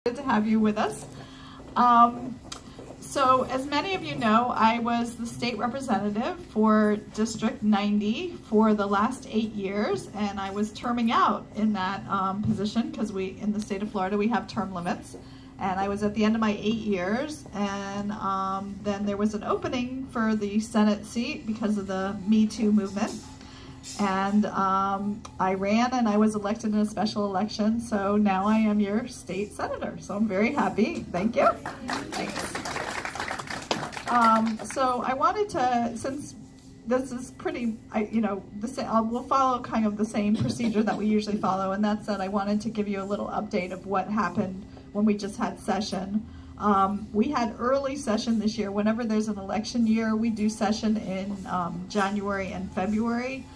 Good to have you with us. So as many of you know, I was the state representative for District 90 for the last 8 years, and I was terming out in that position because in the state of Florida, we have term limits. And I was at the end of my 8 years, and then there was an opening for the Senate seat because of the Me Too movement. And I ran and I was elected in a special election, so now I am your state senator. So I'm very happy. Thank you. Thanks. So I wanted to, since this is pretty, we'll follow kind of the same procedure that we usually follow, and that's that I wanted to give you a little update of what happened when we just had session. We had early session this year. Whenever there's an election year, we do session in January and February.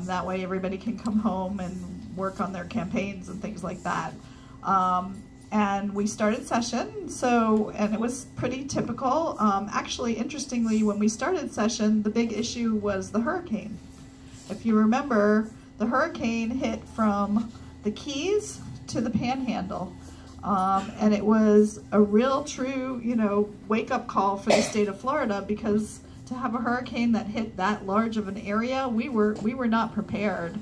That way everybody can come home and work on their campaigns and things like that. And we started session, and it was pretty typical. Actually, interestingly, when we started session, the big issue was the hurricane. If you remember, the hurricane hit from the Keys to the Panhandle. And it was a real true, wake-up call for the state of Florida, because to have a hurricane that hit that large of an area, we were not prepared.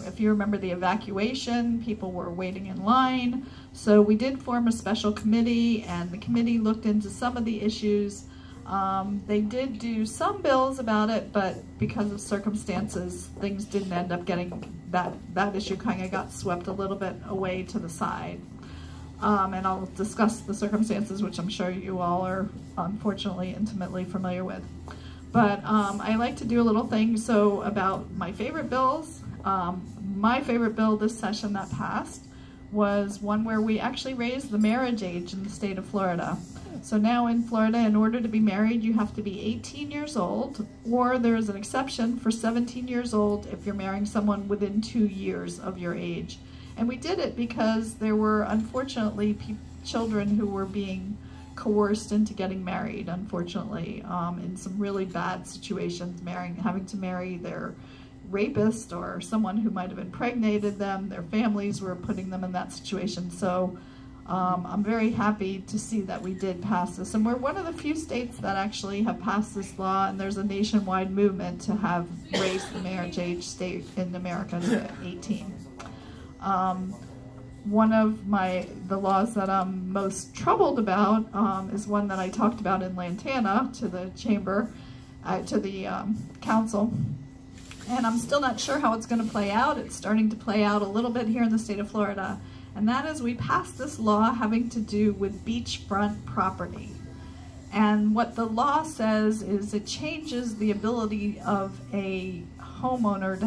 If you remember the evacuation, people were waiting in line. So we did form a special committee, and the committee looked into some of the issues. They did do some bills about it, but because of circumstances, things didn't end up getting, that issue kind of got swept a little bit away to the side. And I'll discuss the circumstances, which I'm sure you all are unfortunately intimately familiar with. But I like to do a little thing about my favorite bills. My favorite bill this session that passed was one where we actually raised the marriage age in the state of Florida. So now in Florida, in order to be married, you have to be 18 years old, or there is an exception for 17 years old if you're marrying someone within 2 years of your age. And we did it because there were, unfortunately, children who were being coerced into getting married, unfortunately, in some really bad situations, having to marry their rapist or someone who might have impregnated them. Their families were putting them in that situation. So I'm very happy to see that we did pass this. And we're one of the few states that actually have passed this law, and there's a nationwide movement to have raised the marriage age state in America to 18. One of the laws that I'm most troubled about is one that I talked about in Lantana to the chamber, to the council, and I'm still not sure how it's going to play out. It's starting to play out a little bit here in the state of Florida, and that is we passed this law having to do with beachfront property. And what the law says is it changes the ability of a homeowner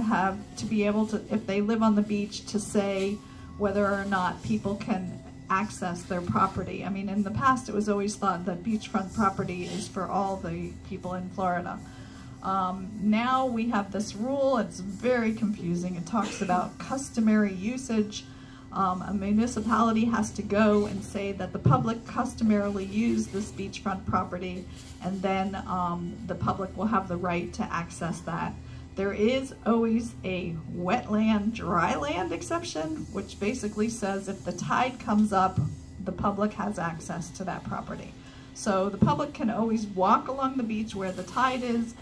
to be able to, if they live on the beach, to say whether or not people can access their property. I mean, in the past, it was always thought that beachfront property is for all the people in Florida. Now we have this rule. It's very confusing. It talks about customary usage. A municipality has to go and say that the public customarily use this beachfront property, and then the public will have the right to access that. There is always a wetland, dry land exception, which basically says if the tide comes up, the public has access to that property. So the public can always walk along the beach where the tide is,